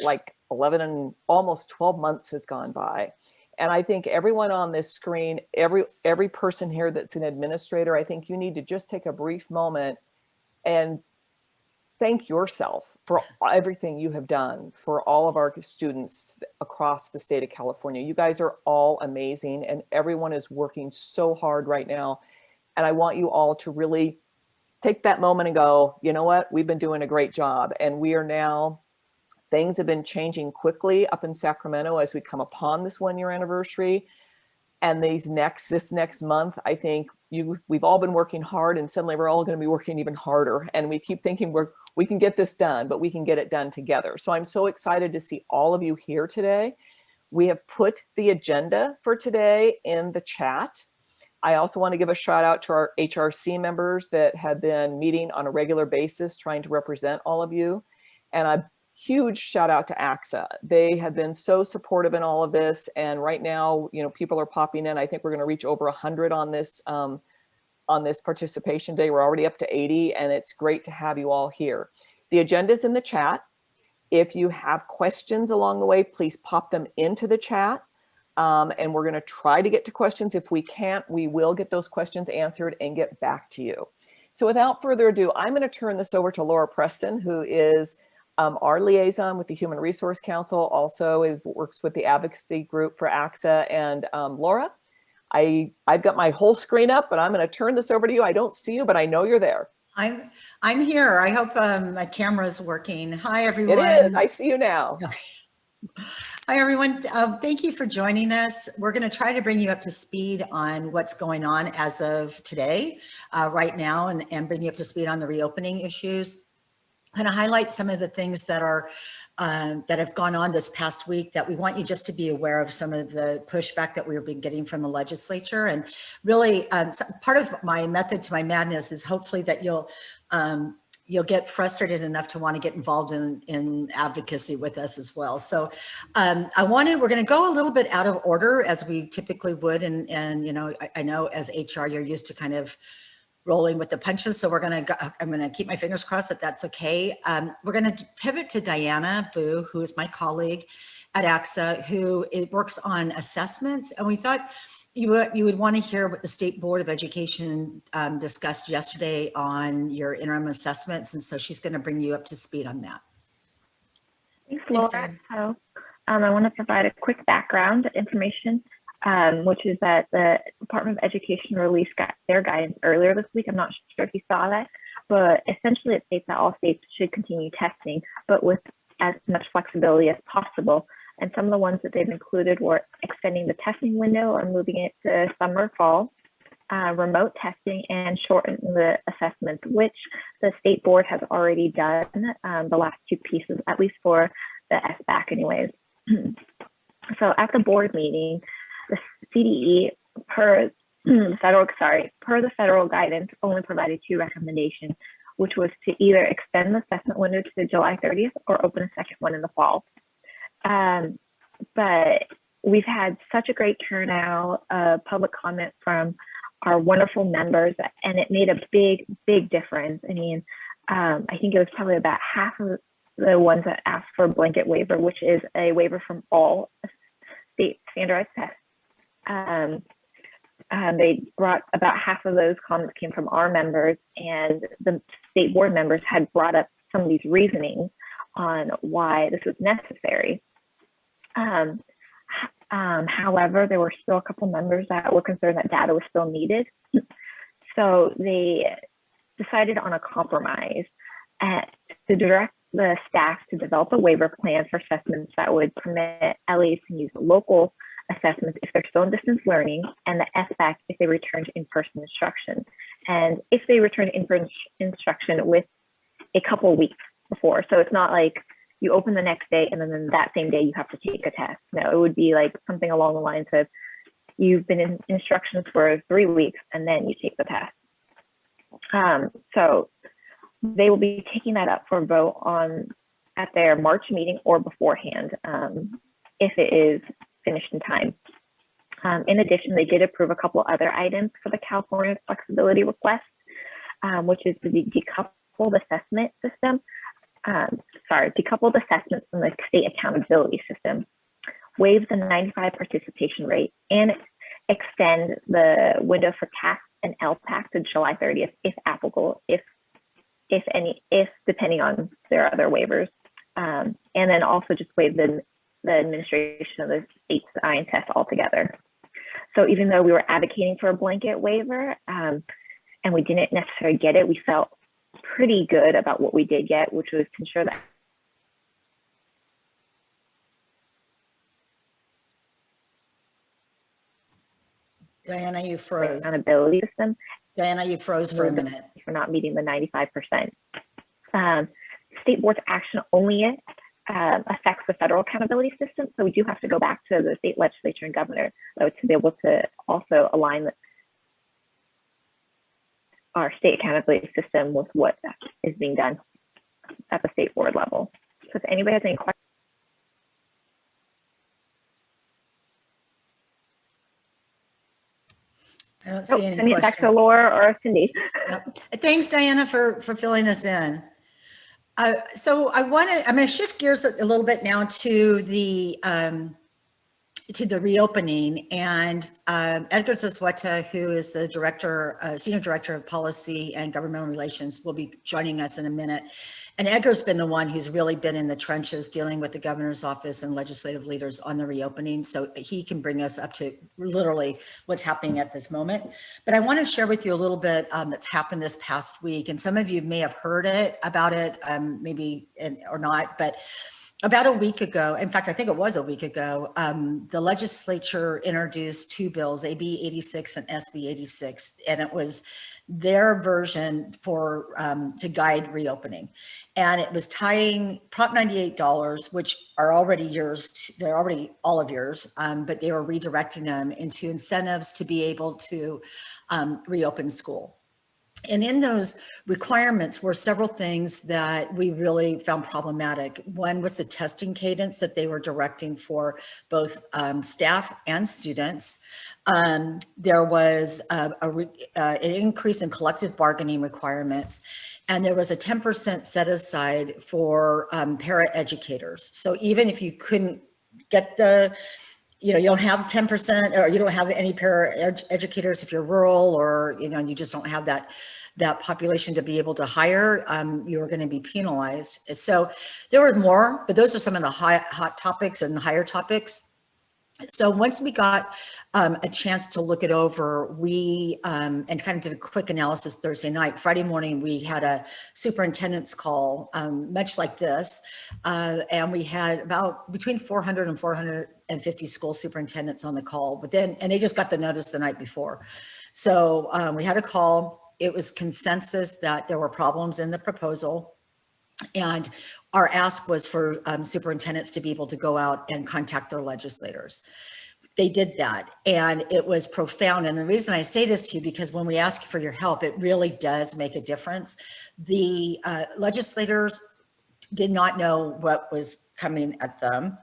like 11 and almost 12 months has gone by. And I think everyone on this screen, every person here that's an administrator, I think you need to just take a brief moment and thank yourself for everything you have done for all of our students across the state of California. You guys are all amazing, and everyone is working so hard right now. And I want you all to really take that moment and go, you know what, we've been doing a great job. And we are now, things have been changing quickly up in Sacramento as we come upon this 1 year anniversary. And this next month, I think we've all been working hard, and suddenly we're all going to be working even harder. And we keep thinking we can get this done, but we can get it done together. So I'm so excited to see all of you here today. We have put the agenda for today in the chat. I also want to give a shout out to our HRC members that have been meeting on a regular basis, trying to represent all of you. And a huge shout out to ACSA. They have been so supportive in all of this. And right now, you know, people are popping in. I think we're going to reach over 100 on this participation day. We're already up to 80, and it's great to have you all here. The agenda is in the chat. If you have questions along the way, please pop them into the chat. And we're going to try to get to questions. If we can't, we will get those questions answered and get back to you. So without further ado, I'm going to turn this over to Laura Preston, who is our liaison with the Human Resource Council, also works with the advocacy group for ACSA. And Laura, I've got my whole screen up, but I'm going to turn this over to you. I don't see you, but I know you're there. I'm here. I hope my camera's working. Hi, everyone. It is. I see you now. Okay. Hi, everyone. Thank you for joining us. We're going to try to bring you up to speed on what's going on as of today, right now, and bring you up to speed on the reopening issues. Kind of highlight some of the things that are that have gone on this past week that we want you just to be aware of, some of the pushback that we've been getting from the legislature. And really, part of my method to my madness is hopefully that you'll get frustrated enough to want to get involved in advocacy with us as well. So we're going to go a little bit out of order as we typically would. And you know, I know as HR, you're used to kind of rolling with the punches. So I'm going to keep my fingers crossed that that's okay. We're going to pivot to Diana Vu, who is my colleague at ACSA, who works on assessments. And we thought you would want to hear what the State Board of Education discussed yesterday on your interim assessments. And so she's going to bring you up to speed on that. Thanks, Laura. So I want to provide a quick background information, which is that the Department of Education released their guidance earlier this week. I'm not sure if you saw that, but essentially it states that all states should continue testing, but with as much flexibility as possible. And some of the ones that they've included were extending the testing window or moving it to summer, fall, remote testing, and shortening the assessments, which the state board has already done, the last two pieces, at least for the SBAC anyways. So at the board meeting, the CDE per the federal guidance only provided two recommendations, which was to either extend the assessment window to July 30th or open a second one in the fall. But we've had such a great turnout of public comment from our wonderful members, and it made a big difference. I mean, I think it was probably about half of the ones that asked for a blanket waiver, which is a waiver from all state standardized tests. They brought about half of those comments came from our members, and the state board members had brought up some of these reasonings on why this was necessary. However, there were still a couple members that were concerned that data was still needed. So they decided on a compromise to direct the staff to develop a waiver plan for assessments that would permit LEs to use local assessments if they're still in distance learning, and the SBAC if they return to in-person instruction. And if they return to in-person instruction with a couple of weeks before. So it's not like you open the next day and then that same day you have to take a test. No, it would be like something along the lines of you've been in instructions for 3 weeks and then you take the test. So they will be taking that up for a vote at their March meeting or beforehand, if it is finished in time. In addition, they did approve a couple other items for the California flexibility request, which is to decouple the assessment system decoupled assessments from the state accountability system, waive the 95 participation rate, and extend the window for TAC and LPAC to July 30th, if applicable, if depending on their other waivers. And then also just waive the administration of the state's IN test altogether. So even though we were advocating for a blanket waiver and we didn't necessarily get it, we felt pretty good about what we did get, which was to ensure that Diana, you froze. Accountability system. Diana, you froze for a minute. For not meeting the 95%. State board's action only affects the federal accountability system. So we do have to go back to the state legislature and governor to be able to also align our state accountability system with what is being done at the state board level. So if anybody has any questions. I don't see any Send it back to questions. Laura or Cindy. Thanks, Diana, for filling us in. So I'm going to shift gears a little bit now to the reopening, and Edgar Zazweta, who is the senior director of policy and governmental relations, will be joining us in a minute. And Edgar's been the one who's really been in the trenches dealing with the governor's office and legislative leaders on the reopening. So he can bring us up to literally what's happening at this moment. But I want to share with you a little bit that's happened this past week. And some of you may have heard about it, maybe or not, but about a week ago, in fact, I think it was a week ago, the legislature introduced two bills, AB 86 and SB 86, and it was their version for to guide reopening. And it was tying Prop 98 dollars, which are already yours, they're already all of yours, but they were redirecting them into incentives to be able to reopen school. And in those requirements were several things that we really found problematic. One was the testing cadence that they were directing for both staff and students. There was an increase in collective bargaining requirements, and there was a 10% set aside for para-educators. So even if you couldn't get you don't have 10%, or you don't have any para-educators if you're rural, or you just don't have that population to be able to hire, you are going to be penalized. So there were more, but those are some of the hot topics and higher topics. So once we got a chance to look it over, we and kind of did a quick analysis Thursday night. Friday morning, we had a superintendent's call, much like this, and we had about between 400 and 450 school superintendents on the call. And they just got the notice the night before. So we had a call. It was consensus that there were problems in the proposal, and our ask was for superintendents to be able to go out and contact their legislators. They did that, and it was profound. And the reason I say this to you, because when we ask for your help, it really does make a difference. The legislators did not know what was coming at them,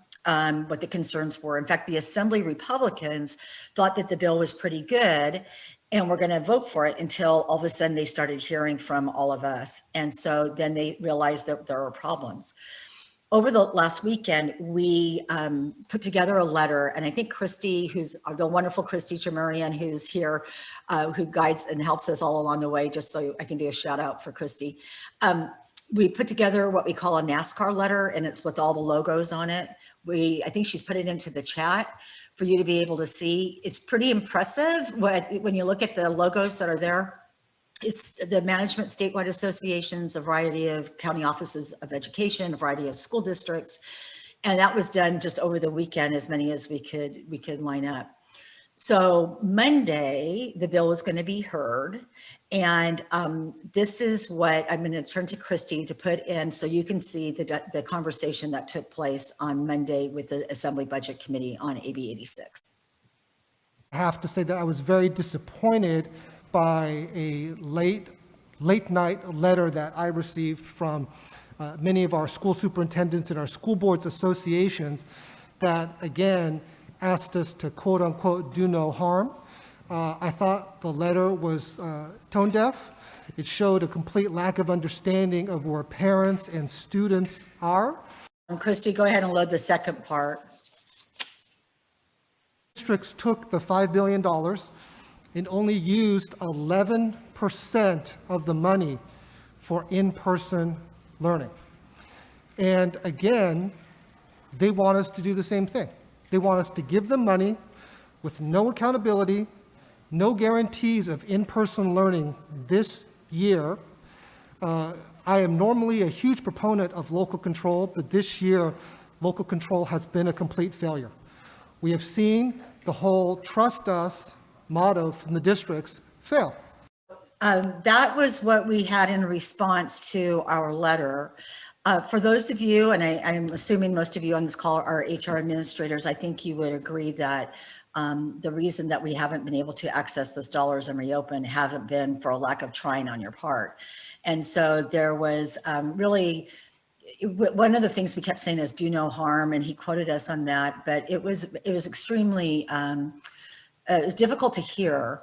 what the concerns were. In fact, the Assembly Republicans thought that the bill was pretty good, and we're going to vote for it, until all of a sudden they started hearing from all of us. And so then they realized that there were problems. Over the last weekend, we put together a letter, and I think Christy, who's the wonderful Christy Chamurian, who's here, who guides and helps us all along the way, just so I can do a shout out for Christy. We put together what we call a NASCAR letter, and it's with all the logos on it. I think she's put it into the chat for you to be able to see. It's pretty impressive when you look at the logos that are there. It's the management statewide associations, a variety of county offices of education, a variety of school districts. And that was done just over the weekend, as many as we could line up. So Monday, the bill was going to be heard. And this is what I'm going to turn to Christy to put in, so you can see the conversation that took place on Monday with the Assembly Budget Committee on AB 86. I have to say that I was very disappointed by a late night letter that I received from many of our school superintendents and our school boards associations that, again, asked us to quote unquote do no harm. I thought the letter was tone deaf. It showed a complete lack of understanding of where parents and students are. Christy, go ahead and load the second part. Districts took the $5 billion and only used 11% of the money for in-person learning. And again, they want us to do the same thing. They want us to give them money with no accountability, no guarantees of in-person learning this year. I am normally a huge proponent of local control, but this year, local control has been a complete failure. We have seen the whole trust us motto from the districts fail. That was what we had in response to our letter. For those of you, and I'm assuming most of you on this call are HR administrators, I think you would agree that the reason that we haven't been able to access those dollars and reopen haven't been for a lack of trying on your part. And so there was really, one of the things we kept saying is do no harm, and he quoted us on that, but it was extremely, it was difficult to hear.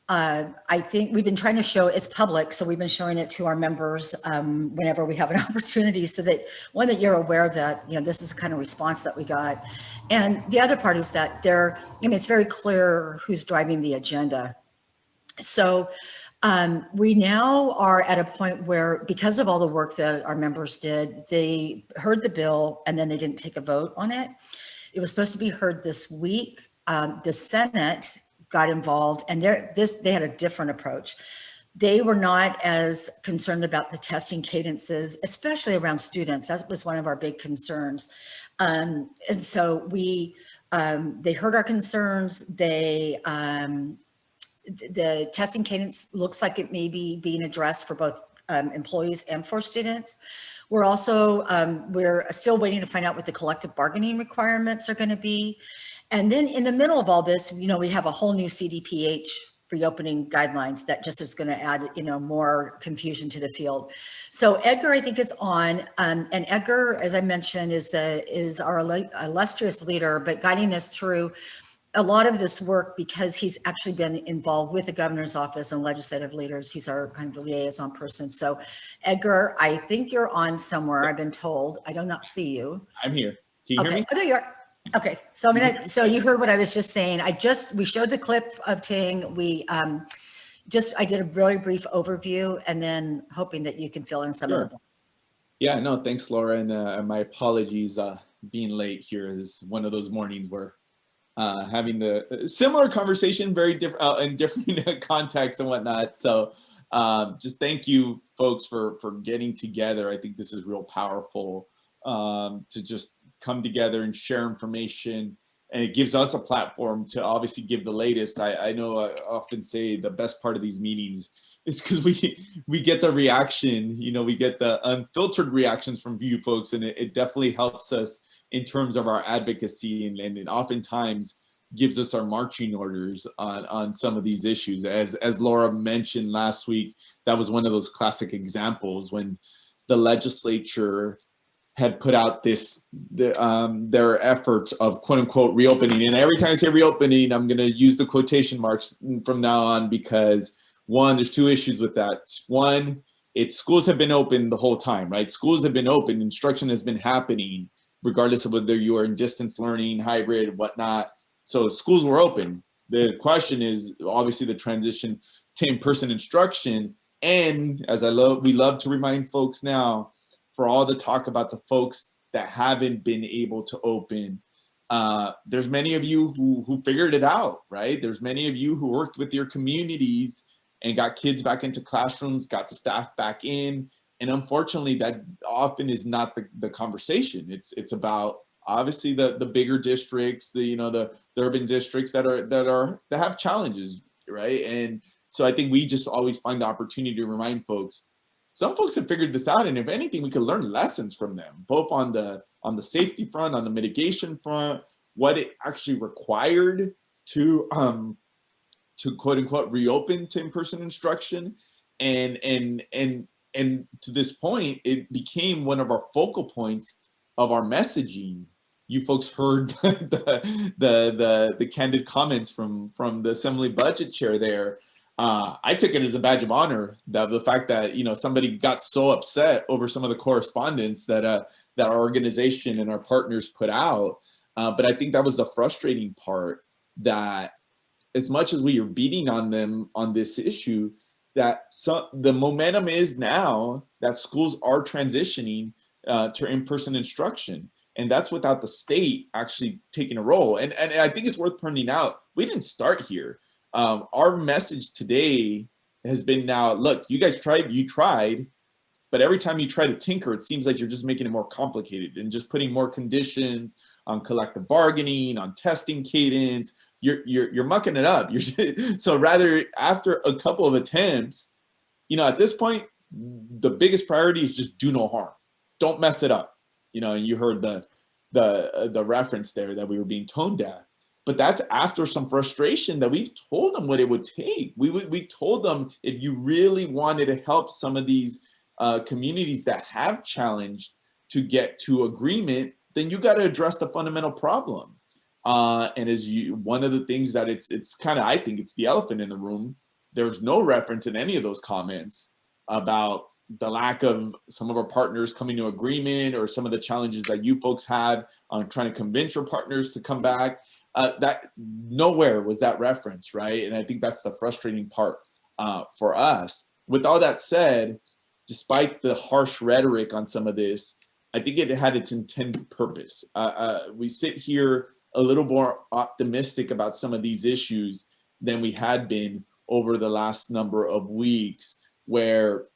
I think we've been trying to show it's public, so we've been showing it to our members whenever we have an opportunity, so that one, that you're aware that, you know, this is the kind of response that we got. And the other part is that it's very clear who's driving the agenda. So we now are at a point where, because of all the work that our members did, they heard the bill and then they didn't take a vote on it. It was supposed to be heard this week. The Senate got involved, and they had a different approach. They were not as concerned about the testing cadences, especially around students. That was one of our big concerns. And so they heard our concerns. The testing cadence looks like it may be being addressed for both employees and for students. We're also, we're still waiting to find out what the collective bargaining requirements are going to be. And then in the middle of all this, you know, we have a whole new CDPH reopening guidelines that just is going to add, you know, more confusion to the field. So Edgar, I think, is on, and Edgar, as I mentioned, is our illustrious leader, but guiding us through a lot of this work because he's actually been involved with the governor's office and legislative leaders. He's our kind of liaison person. So Edgar, I think you're on somewhere. I've been told. I do not see you. I'm here. Can you hear me? Oh, there you are. Okay, so I'm gonna. So you heard what I was just saying. We showed the clip of Ting. I did a very brief overview, and then hoping that you can fill in some of the. Yeah, no, thanks, Laura, and my apologies being late here. This is one of those mornings where having the similar conversation, very different in different contexts and whatnot. So just thank you, folks, for getting together. I think this is real powerful to just come together and share information, and it gives us a platform to obviously give the latest. I know I often say the best part of these meetings is because we get the reaction, you know, we get the unfiltered reactions from you folks, and it definitely helps us in terms of our advocacy, and it oftentimes gives us our marching orders on some of these issues. As Laura mentioned last week, that was one of those classic examples when the legislature had put out their efforts of quote unquote reopening. And every time I say reopening, I'm going to use the quotation marks from now on, because one, there's two issues with that. One, schools have been open the whole time, right? Schools have been open, instruction has been happening, regardless of whether you are in distance learning, hybrid, whatnot. So schools were open. The question is obviously the transition to in-person instruction. And as we love to remind folks now, for all the talk about the folks that haven't been able to open, there's many of you who figured it out, right? There's many of you who worked with your communities and got kids back into classrooms, got staff back in. And unfortunately, that often is not the conversation. It's about obviously the bigger districts, the urban districts that have challenges, right? And so I think we just always find the opportunity to remind folks, some folks have figured this out, and if anything, we can learn lessons from them, both on the safety front, on the mitigation front, what it actually required to quote unquote reopen to in-person instruction, and to this point, it became one of our focal points of our messaging. you folks heard the candid comments from the Assembly Budget Chair there. I took it as a badge of honor, that the fact that, you know, somebody got so upset over some of the correspondence that that our organization and our partners put out. But I think that was the frustrating part, that as much as we are beating on them on this issue, that the momentum is now that schools are transitioning to in-person instruction. And that's without the state actually taking a role. And I think it's worth pointing out, we didn't start here. Our message today has been, now, look, you guys tried, but every time you try to tinker, it seems like you're just making it more complicated and just putting more conditions on collective bargaining, on testing cadence. You're mucking it up. So rather, after a couple of attempts, you know, at this point, the biggest priority is just do no harm. Don't mess it up. You know, and you heard the reference there that we were being tone deaf. But that's after some frustration that we've told them what it would take. We told them, if you really wanted to help some of these communities that have challenged to get to agreement, then you got to address the fundamental problem. And as one of the things that it's kind of, I think it's the elephant in the room, there's no reference in any of those comments about the lack of some of our partners coming to agreement, or some of the challenges that you folks had on trying to convince your partners to come back. That nowhere was that reference, right? And I think that's the frustrating part for us. With all that said, despite the harsh rhetoric on some of this, I think it had its intended purpose. We sit here a little more optimistic about some of these issues than we had been over the last number of weeks, where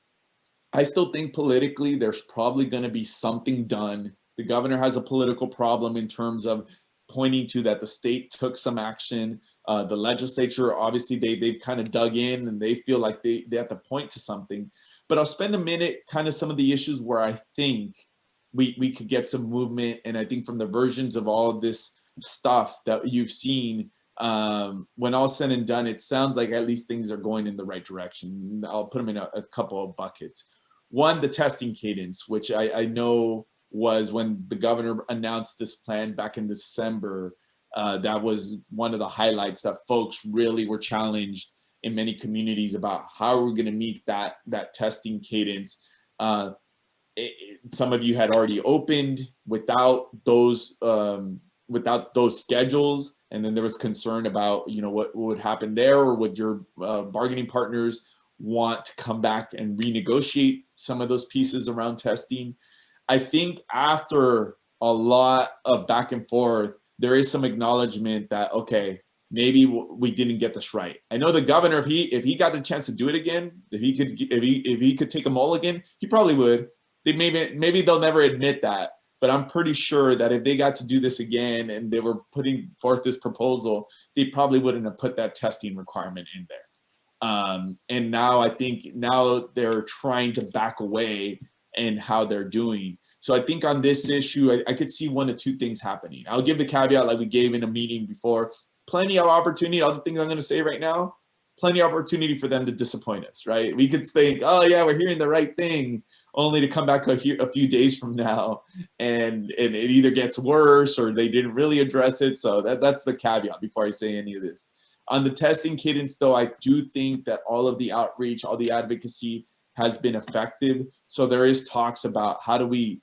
I still think politically there's probably going to be something done. The governor has a political problem in terms of pointing to that the state took some action. The legislature, obviously, they've kind of dug in and they feel like they have to point to something. But I'll spend a minute kind of some of the issues where I think we could get some movement. And I think from the versions of all of this stuff that you've seen, when all's said and done, it sounds like at least things are going in the right direction. I'll put them in a couple of buckets. One, the testing cadence, which I know was when the governor announced this plan back in December, that was one of the highlights, that folks really were challenged in many communities about how are we going to meet that testing cadence. Some of you had already opened without those schedules, and then there was concern about, you know, what would happen there, or would your bargaining partners want to come back and renegotiate some of those pieces around testing. I think after a lot of back and forth, there is some acknowledgement that, okay, maybe we didn't get this right. I know the governor, if he got the chance to do it again, if he could take a mulligan, he probably would. Maybe they'll never admit that, but I'm pretty sure that if they got to do this again and they were putting forth this proposal, they probably wouldn't have put that testing requirement in there. And now I think they're trying to back away in how they're doing. So I think on this issue, I could see one of two things happening. I'll give the caveat like we gave in a meeting before. Plenty of opportunity, all the things I'm going to say right now, plenty of opportunity for them to disappoint us, right? We could think, oh yeah, we're hearing the right thing, only to come back a few days from now and it either gets worse or they didn't really address it. So that's the caveat before I say any of this. On the testing cadence though, I do think that all of the outreach, all the advocacy has been effective. So there is talks about how do we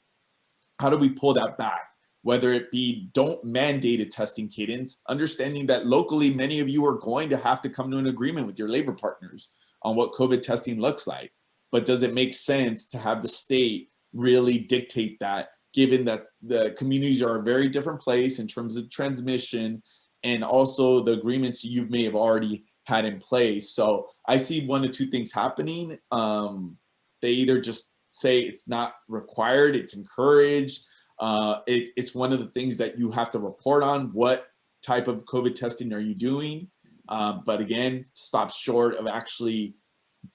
pull that back, whether it be don't mandate a testing cadence, understanding that locally many of you are going to have to come to an agreement with your labor partners on what COVID testing looks like. But does it make sense to have the state really dictate that, given that the communities are a very different place in terms of transmission and also the agreements you may have already had in place? So I see one of two things happening. They either just say it's not required, it's encouraged. It's one of the things that you have to report on. What type of COVID testing are you doing? But again, stops short of actually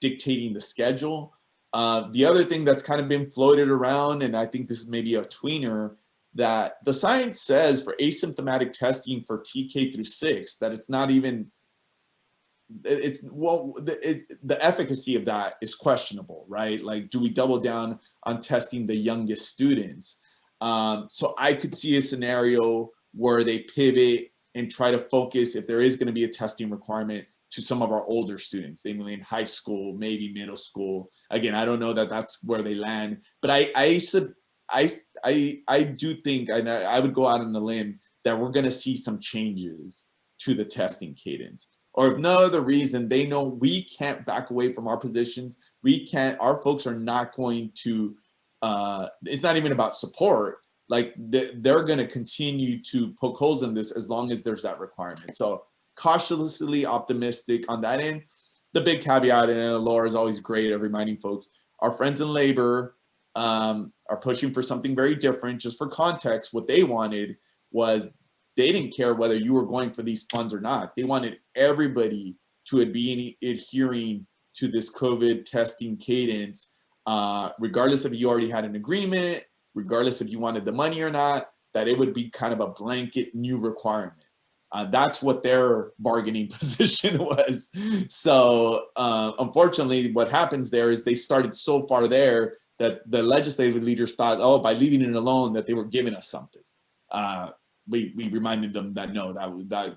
dictating the schedule. The other thing that's kind of been floated around, and I think this is maybe a tweener, that the science says for asymptomatic testing for TK through 6, that it's not even, the efficacy of that is questionable, right? Like, do we double down on testing the youngest students? So I could see a scenario where they pivot and try to focus, if there is going to be a testing requirement, to some of our older students, namely in high school, maybe middle school. Again, I don't know that that's where they land, but I do think, and I would go out on a limb, that we're going to see some changes to the testing cadence. Or if no other reason, they know we can't back away from our positions. We can't, our folks are not going to, it's not even about support. Like they're going to continue to poke holes in this as long as there's that requirement. So cautiously optimistic on that end. The big caveat, and Laura is always great at reminding folks, our friends in labor are pushing for something very different. Just for context, what they wanted was, they didn't care whether you were going for these funds or not. They wanted everybody to be adhering to this COVID testing cadence, regardless if you already had an agreement, regardless if you wanted the money or not, that it would be kind of a blanket new requirement. That's what their bargaining position was. So unfortunately, what happens there is they started so far there that the legislative leaders thought, oh, by leaving it alone, that they were giving us something. We reminded them that no, that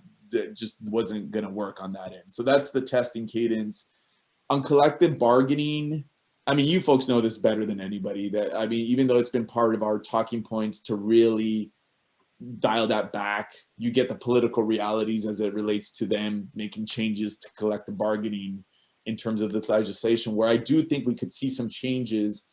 just wasn't going to work on that end. So that's the testing cadence. On collective bargaining, I mean, you folks know this better than anybody, that, I mean, even though it's been part of our talking points to really dial that back, you get the political realities as it relates to them making changes to collective bargaining in terms of this legislation. Where I do think we could see some changes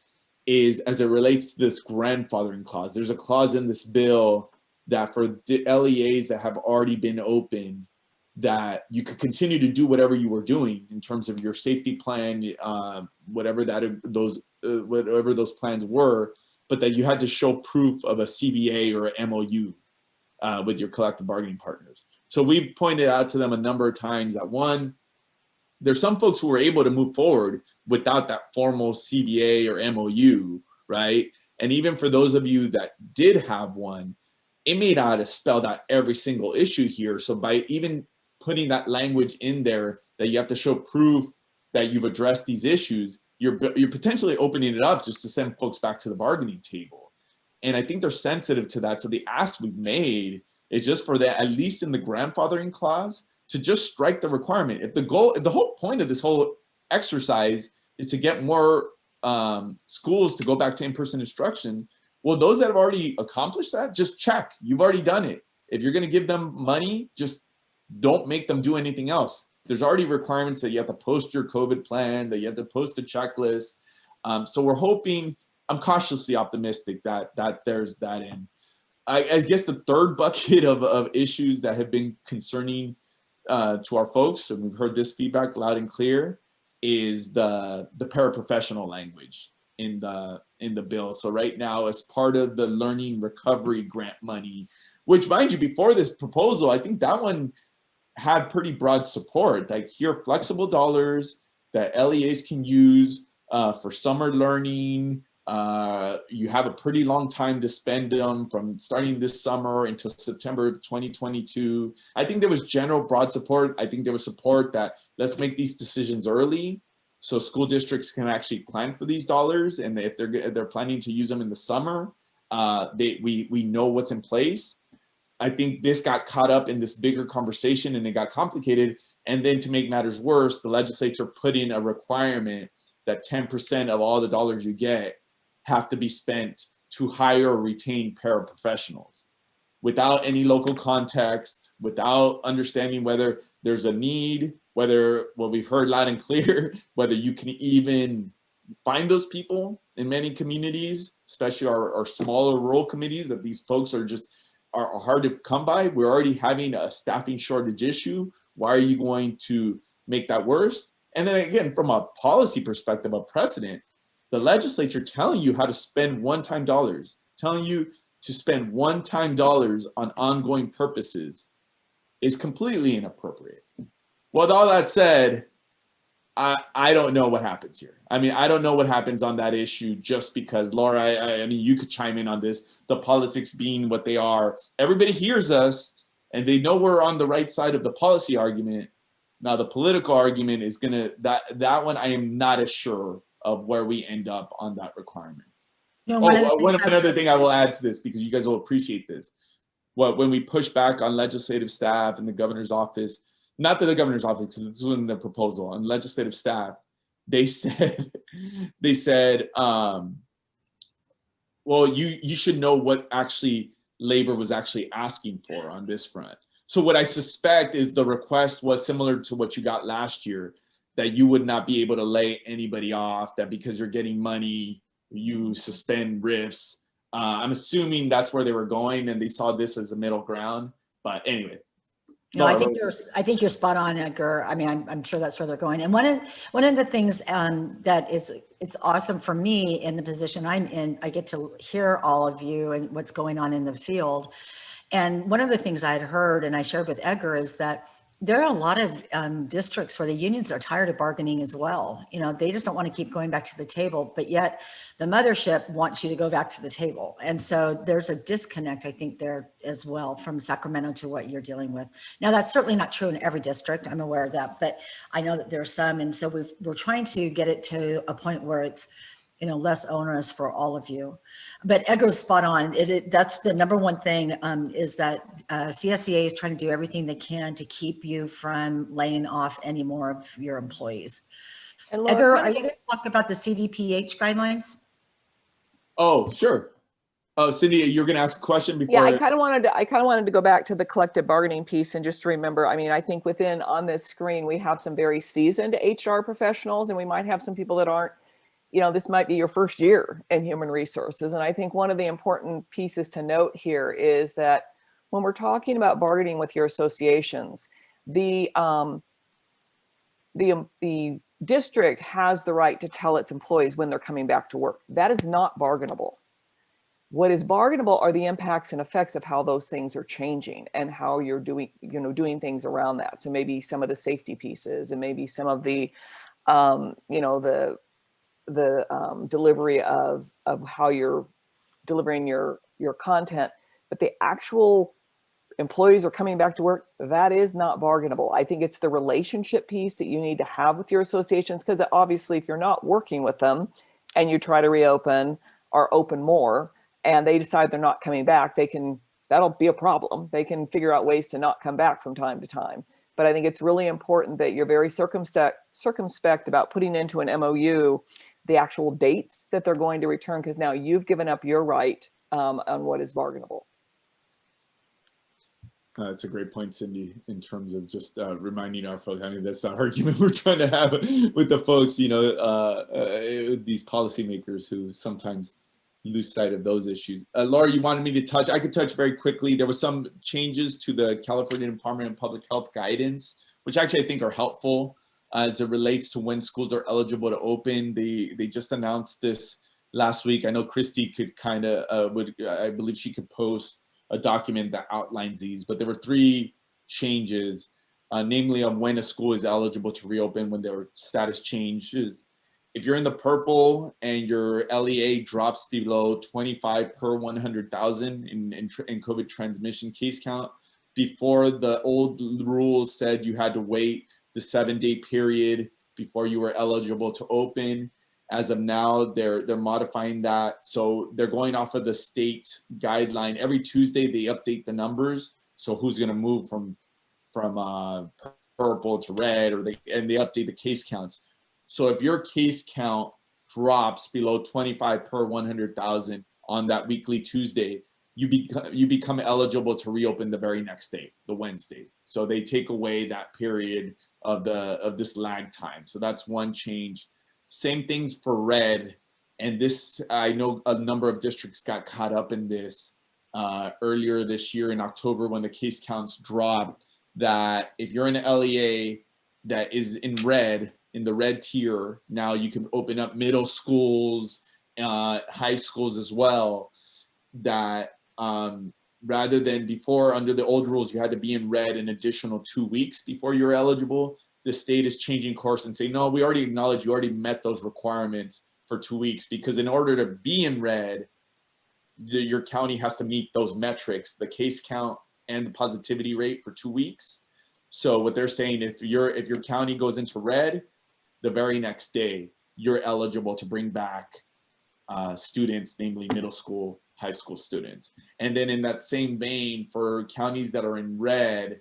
is as it relates to this grandfathering clause. There's a clause in this bill that for the LEAs that have already been open, that you could continue to do whatever you were doing in terms of your safety plan, whatever those plans were, but that you had to show proof of a CBA or an MOU with your collective bargaining partners. So we pointed out to them a number of times that, one, there's some folks who were able to move forward without that formal CBA or MOU, right? And even for those of you that did have one, it may not have spelled out every single issue here. So by even putting that language in there that you have to show proof that you've addressed these issues, you're potentially opening it up just to send folks back to the bargaining table. And I think they're sensitive to that. So the ask we've made is just for that, at least in the grandfathering clause, to just strike the requirement. If the whole point of this whole exercise is to get more schools to go back to in-person instruction, well, those that have already accomplished that, just check. You've already done it. If you're going to give them money, just don't make them do anything else. There's already requirements that you have to post your COVID plan, that you have to post a checklist. So we're hoping, I'm cautiously optimistic that there's that in. I guess the third bucket of issues that have been concerning to our folks, and we've heard this feedback loud and clear, is the paraprofessional language in the bill. So right now, as part of the learning recovery grant money, which, mind you, before this proposal, I think that one had pretty broad support. Like, here are flexible dollars that LEAs can use for summer learning. You have a pretty long time to spend them, from starting this summer until September 2022. I think there was general broad support. I think there was support that let's make these decisions early so school districts can actually plan for these dollars. And if they're planning to use them in the summer, we know what's in place. I think this got caught up in this bigger conversation and it got complicated. And then to make matters worse, the legislature put in a requirement that 10% of all the dollars you get have to be spent to hire or retain paraprofessionals without any local context, without understanding whether there's a need, whether, what we've heard loud and clear, whether you can even find those people in many communities, especially our smaller rural communities, that these folks are hard to come by. We're already having a staffing shortage issue. Why are you going to make that worse? And then again, from a policy perspective, a precedent, the legislature telling you how to spend one-time dollars, telling you to spend one-time dollars on ongoing purposes is completely inappropriate. With all that said, I don't know what happens here. I mean, I don't know what happens on that issue, just because, Laura, I mean, you could chime in on this, the politics being what they are. Everybody hears us and they know we're on the right side of the policy argument. Now, the political argument is that one I am not as sure of where we end up on that requirement. No, one of the things Another thing I will add to this, because you guys will appreciate this. When we push back on legislative staff and the governor's office, not that the governor's office, because this was in the proposal, on legislative staff, they said, well, you should know what actually labor was actually asking for on this front. So what I suspect is the request was similar to what you got last year, that you would not be able to lay anybody off, that because you're getting money, you suspend RIFs. I'm assuming that's where they were going, and they saw this as a middle ground. But anyway. No, I think you're spot on, Edgar. I mean, I'm sure that's where they're going. And one of the things that it's awesome for me in the position I'm in, I get to hear all of you and what's going on in the field. And one of the things I had heard, and I shared with Edgar, is that there are a lot of districts where the unions are tired of bargaining as well. You know, they just don't want to keep going back to the table, but yet the mothership wants you to go back to the table. And so there's a disconnect, I think, there as well from Sacramento to what you're dealing with. Now, that's certainly not true in every district. I'm aware of that, but I know that there are some. And so we're trying to get it to a point where it's, you know, less onerous for all of you. But Edgar's spot on. That's the number one thing, is that CSEA is trying to do everything they can to keep you from laying off any more of your employees. And Laura, Edgar, are you going to talk about the CDPH guidelines? Oh, sure. Oh, Cindy, you're going to ask a question before. Yeah, I kind of wanted to go back to the collective bargaining piece and just to remember, I mean, I think on this screen, we have some very seasoned HR professionals, and we might have some people that aren't, you know, this might be your first year in human resources. And I think one of the important pieces to note here is that when we're talking about bargaining with your associations, the district has the right to tell its employees when they're coming back to work. That is not bargainable. What is bargainable are the impacts and effects of how those things are changing and how you're doing things around that. So maybe some of the safety pieces, and maybe some of the, the delivery of how you're delivering your content, but the actual employees are coming back to work, that is not bargainable. I think it's the relationship piece that you need to have with your associations, because obviously if you're not working with them and you try to reopen or open more and they decide they're not coming back, that'll be a problem. They can figure out ways to not come back from time to time. But I think it's really important that you're very circumspect about putting into an MOU the actual dates that they're going to return, because now you've given up your right on what is bargainable. That's a great point, Cindy, in terms of just reminding our folks. I mean, that's the argument we're trying to have with the folks, you know, these policymakers who sometimes lose sight of those issues. Laura, you wanted me to touch, I could touch very quickly. There was some changes to the California Department of Public Health guidance, which actually I think are helpful as it relates to when schools are eligible to open. They just announced this last week. I know Christy could kind of, I believe she could post a document that outlines these, but there were 3 changes, namely on when a school is eligible to reopen, when their status changes. If you're in the purple and your LEA drops below 25 per 100,000 in COVID transmission case count, before the old rules said you had to wait the 7-day period before you were eligible to open. As of now, they're modifying that. So they're going off of the state guideline. Every Tuesday, they update the numbers. So who's going to move from purple to red, and they update the case counts. So if your case count drops below 25 per 100,000 on that weekly Tuesday, you become eligible to reopen the very next day, the Wednesday. So they take away that period of this lag time. So that's one change. Same things for red. And this, I know a number of districts got caught up in this earlier this year in October when the case counts dropped, that if you're in an LEA that is in red, in the red tier, now you can open up middle schools, high schools as well, that rather than before under the old rules, you had to be in red an additional 2 weeks before you're eligible. The state is changing course and saying, no, we already acknowledge you already met those requirements for 2 weeks, because in order to be in red, your county has to meet those metrics, the case count and the positivity rate for 2 weeks. So what they're saying, if your county goes into red, the very next day, you're eligible to bring back students, namely middle school, high school students. And then in that same vein, for counties that are in red,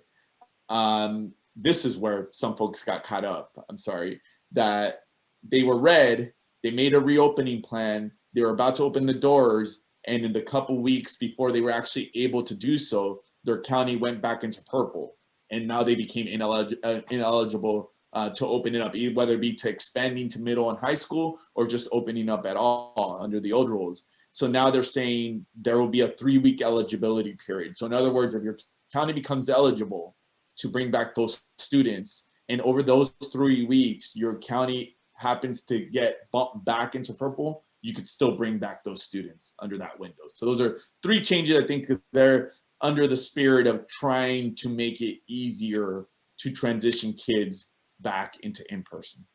this is where some folks got caught up. I'm sorry, that they were red, they made a reopening plan, they were about to open the doors, and in the couple weeks before they were actually able to do so, their county went back into purple, and now they became ineligible to open it up, whether it be to expanding to middle and high school or just opening up at all under the old rules. So now they're saying there will be a 3-week eligibility period. So in other words, if your county becomes eligible to bring back those students, and over those 3 weeks, your county happens to get bumped back into purple, you could still bring back those students under that window. So those are 3 changes. I think they're under the spirit of trying to make it easier to transition kids back into in-person.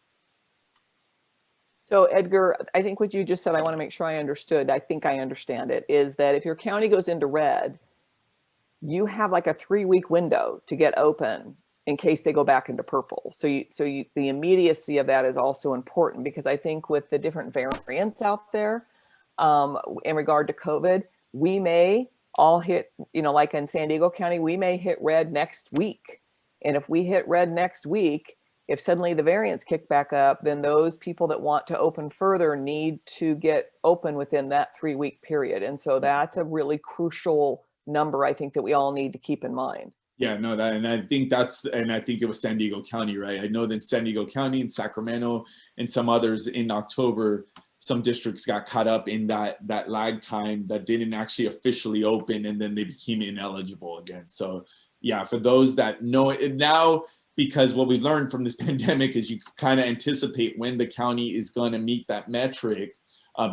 So Edgar, I think what you just said, I want to make sure I understood. I think I understand it, is that if your county goes into red, you have like a 3-week window to get open in case they go back into purple. So the immediacy of that is also important, because I think with the different variants out there in regard to COVID, we may all hit, like in San Diego County, we may hit red next week. And if we hit red next week, if suddenly the variants kick back up, then those people that want to open further need to get open within that 3-week period. And so that's a really crucial number, I think, that we all need to keep in mind. Yeah, no, and I think it was San Diego County, right? I know that San Diego County and Sacramento and some others in October, some districts got caught up in that lag time that didn't actually officially open, and then they became ineligible again. So yeah, for those that know it now, because what we learned from this pandemic is you kind of anticipate when the county is going to meet that metric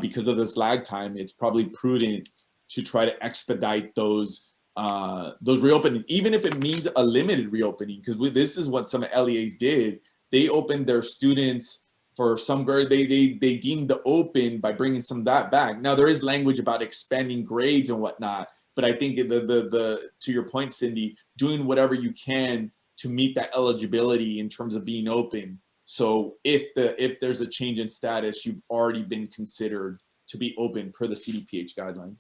because of this lag time. It's probably prudent to try to expedite those reopenings, even if it means a limited reopening, because this is what some LEAs did. They opened their students for some grade. They deemed the open by bringing some of that back. Now there is language about expanding grades and whatnot, but I think the to your point, Cindy, doing whatever you can to meet that eligibility in terms of being open. So if there's a change in status, you've already been considered to be open per the CDPH guidelines.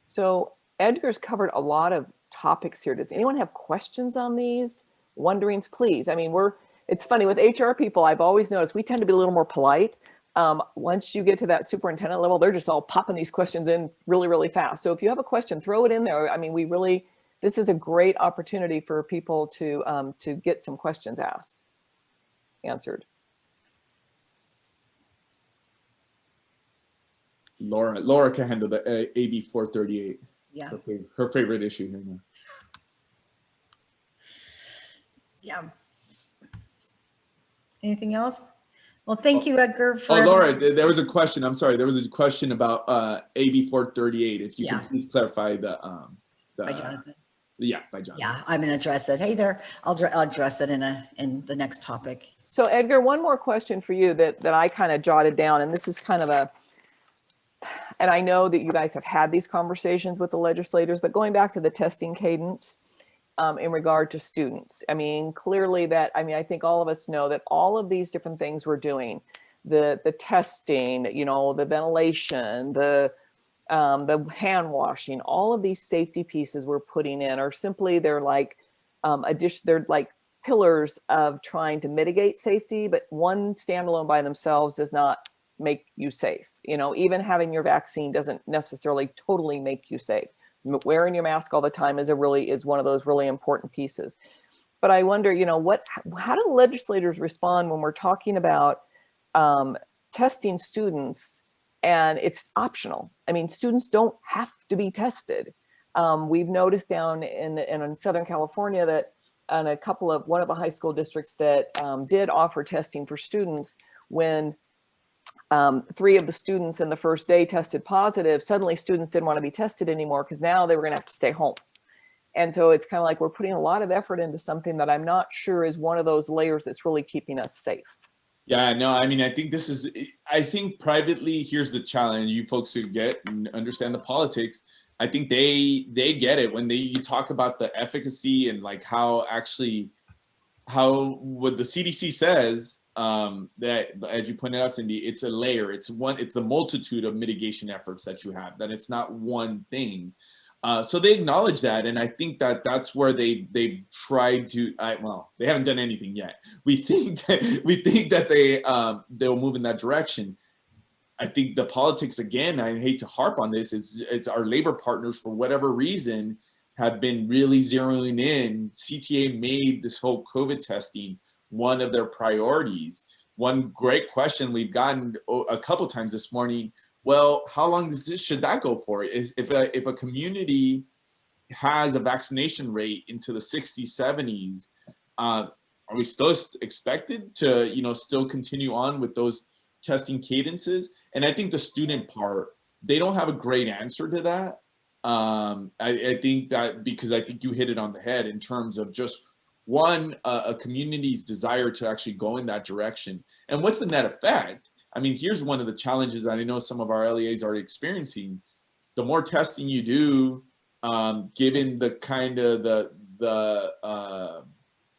So Edgar's covered a lot of topics here. Does anyone have questions on these? Wonderings, please. I mean, it's funny with HR people, I've always noticed we tend to be a little more polite. Once you get to that superintendent level, they're just all popping these questions in really, really fast. So if you have a question, throw it in there. I mean, this is a great opportunity for people to get some questions answered. Laura can handle the AB 438. Yeah. Her favorite issue here now. Yeah. Anything else? Well, thank you, Edgar. Laura, there was a question. I'm sorry. There was a question about AB 438. If you could please clarify by Jonathan. Yeah, by Jonathan. Yeah, I'm going to address it. Hey there, I'll address it in the next topic. So Edgar, one more question for you that I kind of jotted down, and this is kind of and I know that you guys have had these conversations with the legislators, but going back to the testing cadence in regard to students, I mean, clearly I think all of us know that all of these different things we're doing, the testing, the ventilation, the hand washing, all of these safety pieces we're putting in are simply, they're like they're like pillars of trying to mitigate safety, but one standalone by themselves does not make you safe. Even having your vaccine doesn't necessarily totally make you safe. Wearing your mask all the time is one of those really important pieces. But I wonder, how do the legislators respond when we're talking about testing students and it's optional? I mean, students don't have to be tested. We've noticed down in Southern California that on one of the high school districts that did offer testing for students, when 3 of the students in the first day tested positive, suddenly students didn't want to be tested anymore because now they were going to have to stay home. And so it's kind of like we're putting a lot of effort into something that I'm not sure is one of those layers that's really keeping us safe. Yeah, no, I mean, I think privately, here's the challenge. You folks who get and understand the politics, I think they get it when you talk about the efficacy and like how what the CDC says that, as you pointed out, Cindy, it's a layer. It's the multitude of mitigation efforts that you have, that it's not one thing. So they acknowledge that, and I think that that's where they tried to. Well, they haven't done anything yet. We think that they'll move in that direction. I think the politics, again, I hate to harp on this, is our labor partners, for whatever reason, have been really zeroing in. CTA made this whole COVID testing one of their priorities. One great question we've gotten a couple times this morning: well, how long should that go for? If a community has a vaccination rate into the 60s, 70s, are we still expected to, still continue on with those testing cadences? And I think the student part, they don't have a great answer to that. I think that, because I think you hit it on the head in terms of just one, a community's desire to actually go in that direction. And what's the net effect? I mean, here's one of the challenges that I know some of our LEAs are experiencing. The more testing you do, given the kind of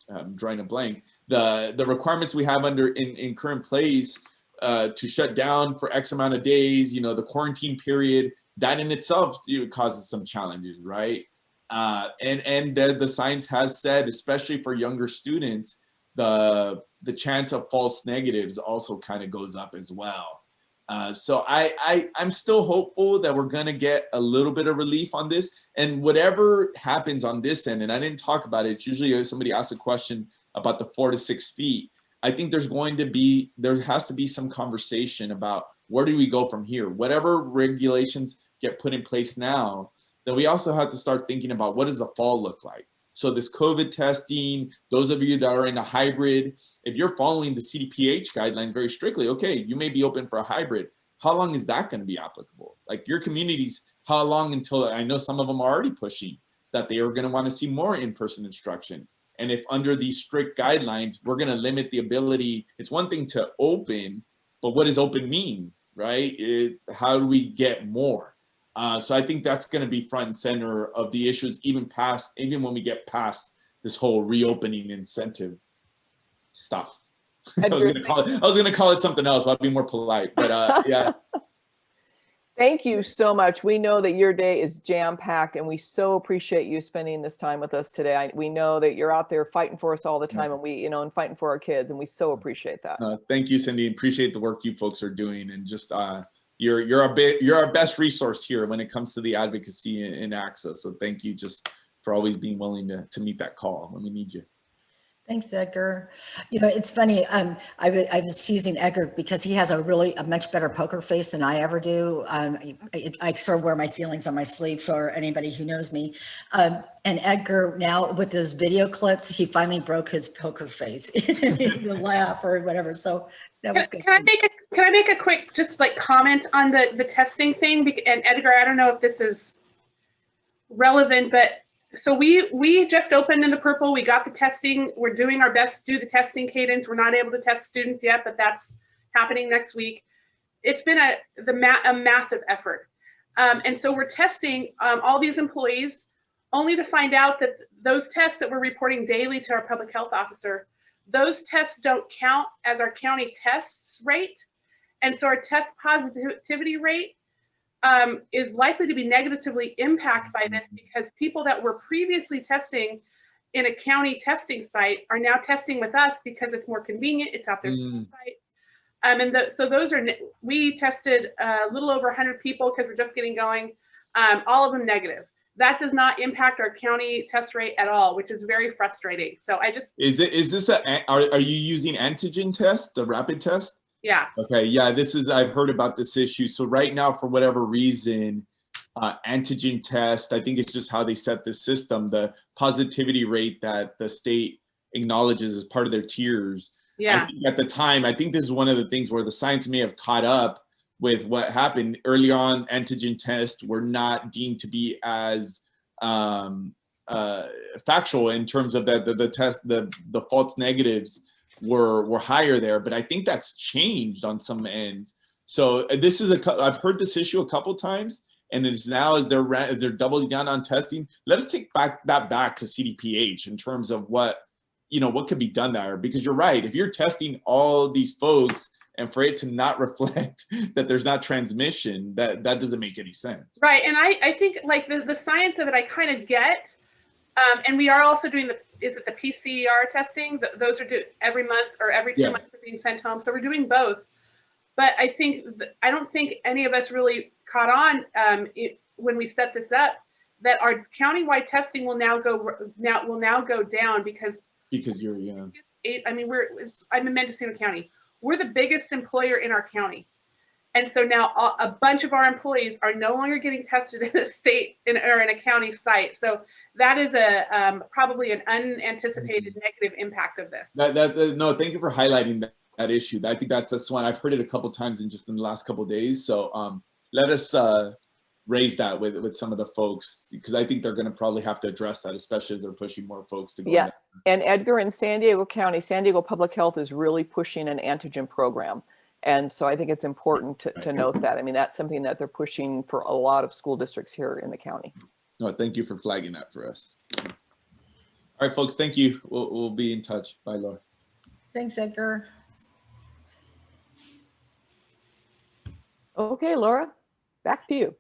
I'm drawing a blank, the requirements we have in current place to shut down for X amount of days, the quarantine period, that in itself causes some challenges, right? And the science has said, especially for younger students, the chance of false negatives also kind of goes up as well. So I'm still hopeful that we're gonna get a little bit of relief on this, and whatever happens on this end, and I didn't talk about it, it's usually somebody asks a question about the 4 to 6 feet. I think there has to be some conversation about where do we go from here? Whatever regulations get put in place now, then we also have to start thinking about what does the fall look like? So this COVID testing, those of you that are in a hybrid, if you're following the CDPH guidelines very strictly, okay, you may be open for a hybrid. How long is that going to be applicable? Like your communities, how long until, I know some of them are already pushing that they are going to want to see more in-person instruction. And if under these strict guidelines, we're going to limit the ability, it's one thing to open, but what does open mean, right? How do we get more? So I think that's going to be front and center of the issues, even when we get past this whole reopening incentive stuff. I was going to call it something else, but I'll be more polite. But yeah. Thank you so much. We know that your day is jam-packed, and we so appreciate you spending this time with us today. We know that you're out there fighting for us all the time, and and fighting for our kids, and we so appreciate that. Thank you, Cindy. Appreciate the work you folks are doing, and just you're our best resource here when it comes to the advocacy in ACSA. So thank you just for always being willing to meet that call when we need you. Thanks, Edgar. It's funny. I was teasing Edgar because he has a much better poker face than I ever do. I sort of wear my feelings on my sleeve for anybody who knows me. And Edgar, now with his video clips, he finally broke his poker face, the laugh or whatever. So that was good. Can I make a quick comment on the testing thing? And Edgar, I don't know if this is relevant, but so we just opened in the purple. We got the testing. We're doing our best to do the testing cadence. We're not able to test students yet, but that's happening next week. It's been a massive effort. And so we're testing all these employees only to find out that those tests that we're reporting daily to our public health officer, those tests don't count as our county tests rate. And so our test positivity rate is likely to be negatively impacted by this, because people that were previously testing in a county testing site are now testing with us because it's more convenient. It's at their school site. So we tested a little over 100 people because we're just getting going, all of them negative. That does not impact our county test rate at all, which is very frustrating. So are you using antigen test, the rapid test? Yeah. Okay. Yeah. I've heard about this issue. So right now, for whatever reason, antigen test, I think it's just how they set the system, the positivity rate that the state acknowledges as part of their tiers. Yeah. I think at the time, I think this is one of the things where the science may have caught up with what happened early on. Antigen tests were not deemed to be as factual in terms of the test, the false negatives were higher there, but I think that's changed on some ends. So I've heard this issue a couple times, and it's now as they're doubling down on testing. Let us take that back to CDPH in terms of what you know, what could be done there? Because you're right, if you're testing all these folks and for it to not reflect that there's not transmission, that doesn't make any sense. Right, and I think like the science of it, I kind of get, and we are also doing is it the PCR testing? Those are due every month or every 2 months are being sent home. So we're doing both. But I think I don't think any of us really caught on when we set this up that our countywide testing will now go down because you're I mean I'm in Mendocino County. We're the biggest employer in our county, and so now a bunch of our employees are no longer getting tested in a state or in a county site. So that is probably an unanticipated negative impact of this. No, thank you for highlighting that issue. I think that's one I've heard it a couple times in the last couple of days. So let us raise that with some of the folks, because I think they're going to probably have to address that, especially as they're pushing more folks to go. Yeah, and Edgar, in San Diego County, San Diego Public Health is really pushing an antigen program. And so I think it's important to note that. I mean, that's something that they're pushing for a lot of school districts here in the county. No, thank you for flagging that for us. All right, folks, thank you. We'll be in touch. Bye, Laura. Thanks, Edgar. Okay, Laura, back to you.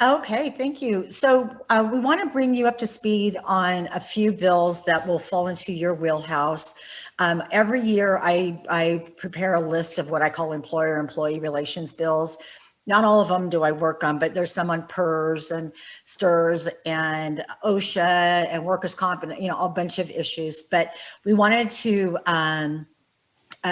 Okay, thank you. So we want to bring you up to speed on a few bills that will fall into your wheelhouse. Every year I prepare a list of what I call employer-employee relations bills. Not all of them do I work on, but there's some on PERS and STRS and OSHA and workers' comp and, you know, a bunch of issues. But we wanted to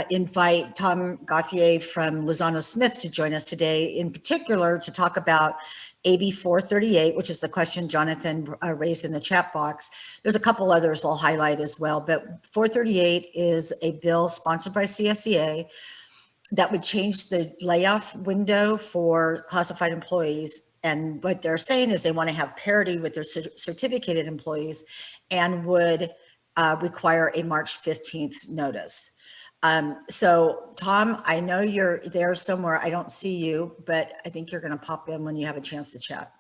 invite Tom Gauthier from Lozano Smith to join us today, in particular to talk about AB 438, which is the question Jonathan raised in the chat box. There's a couple others I'll highlight as well, but 438 is a bill sponsored by CSEA that would change the layoff window for classified employees. And what they're saying is they want to have parity with their certificated employees and would require a March 15th notice. So Tom, I know you're there somewhere. I don't see you, but I think you're going to pop in when you have a chance to chat.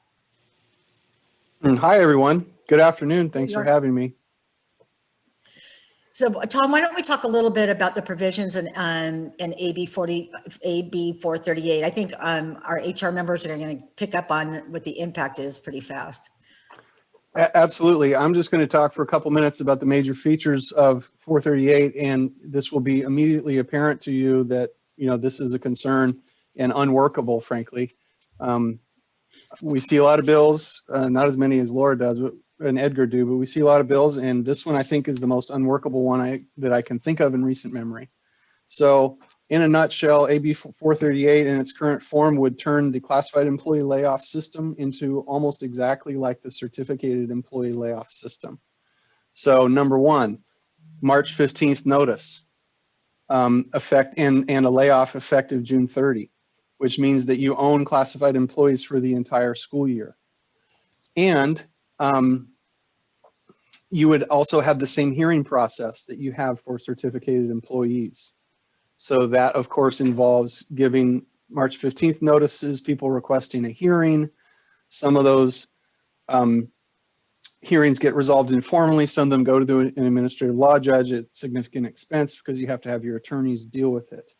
Hi, everyone. Good afternoon. Thanks for having me. So Tom, why don't we talk a little bit about the provisions in AB 438? I think our HR members are going to pick up on what the impact is pretty fast. Absolutely. I'm just going to talk for a couple minutes about the major features of 438, and this will be immediately apparent to you that, you know, this is a concern and unworkable, frankly. We see a lot of bills, not as many as Laura does and Edgar do, but we see a lot of bills, and this one I think is the most unworkable one that I can think of in recent memory. So in a nutshell, AB 438 in its current form would turn the classified employee layoff system into almost exactly like the certificated employee layoff system. So number one, March 15th notice effect and a layoff effective June 30, which means that you own classified employees for the entire school year. And you would also have the same hearing process that you have for certificated employees. So that, of course, involves giving March 15th notices, people requesting a hearing. Some of those hearings get resolved informally. Some of them go to an administrative law judge at significant expense because you have to have your attorneys deal with it.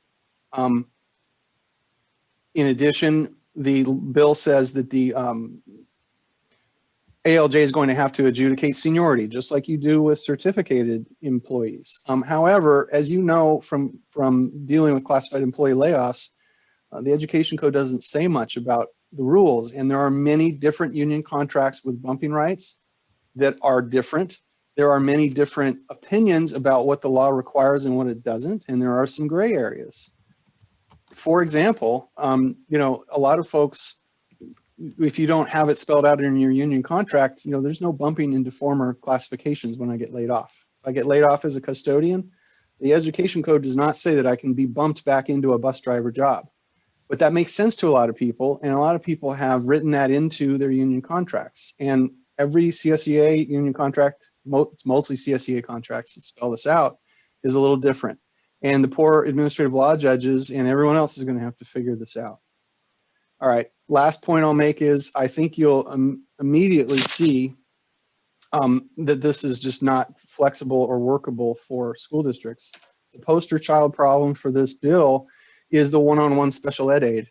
In addition, the bill says that the ALJ is going to have to adjudicate seniority, just like you do with certificated employees. However, as you know from dealing with classified employee layoffs, the Education Code doesn't say much about the rules, and there are many different union contracts with bumping rights that are different. There are many different opinions about what the law requires and what it doesn't, and there are some gray areas. For example, you know, a lot of folks, if you don't have it spelled out in your union contract, you know, there's no bumping into former classifications when I get laid off. If I get laid off as a custodian, the Education Code does not say that I can be bumped back into a bus driver job. But that makes sense to a lot of people, and a lot of people have written that into their union contracts. And every CSEA union contract, it's mostly CSEA contracts that spell this out, is a little different. And the poor administrative law judges and everyone else is going to have to figure this out. All right, last point I'll make is I think you'll immediately see that this is just not flexible or workable for school districts. The poster child problem for this bill is the one-on-one special ed aid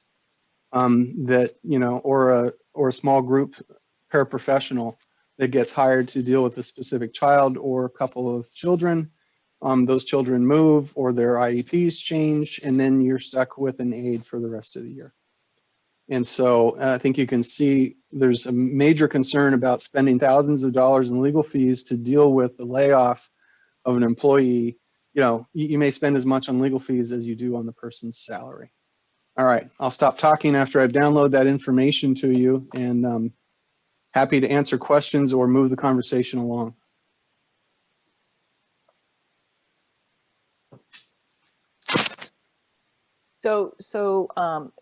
that, you know, or a small group paraprofessional that gets hired to deal with a specific child or a couple of children. Those children move or their IEPs change, and then you're stuck with an aide for the rest of the year. And so I think you can see there's a major concern about spending thousands of dollars in legal fees to deal with the layoff of an employee. You know, you may spend as much on legal fees as you do on the person's salary. All right, I'll stop talking after I've downloaded that information to you, and happy to answer questions or move the conversation along. So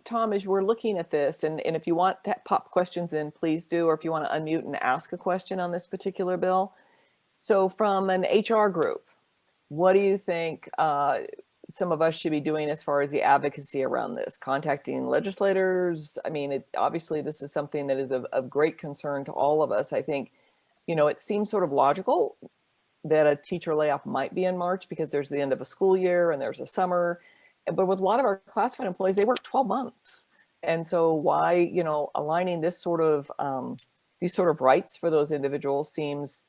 Tom, as we're looking at this, and if you want to pop questions in, please do, or if you want to unmute and ask a question on this particular bill. So from an HR group, what do you think some of us should be doing as far as the advocacy around this? Contacting legislators? I mean, obviously this is something that is of great concern to all of us. I think, you know, it seems sort of logical that a teacher layoff might be in March because there's the end of a school year and there's a summer. But with a lot of our classified employees, they work 12 months. And so why, you know, aligning this sort of, these sort of rights for those individuals seems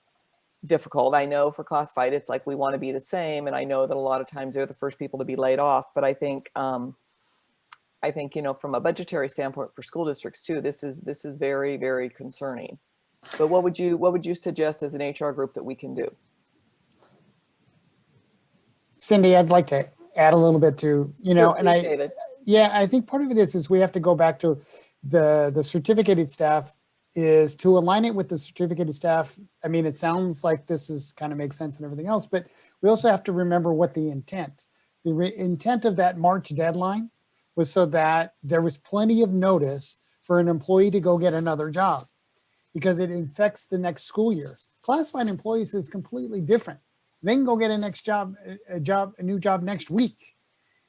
difficult. I know for classified, it's like we want to be the same. And I know that a lot of times they're the first people to be laid off. But I think, you know, from a budgetary standpoint for school districts too, this is very, very concerning. But what would you suggest as an HR group that we can do? Cindy, I'd like to add a little bit to, you know, Sure, please, David. Yeah, I think part of it is we have to go back to the certificated staff, is to align it with the certificated staff. I mean, it sounds like this is kind of makes sense and everything else, but we also have to remember what the intent of that March deadline was, so that there was plenty of notice for an employee to go get another job, because it infects the next school year. Classified employees is completely different. They can go get a new job next week.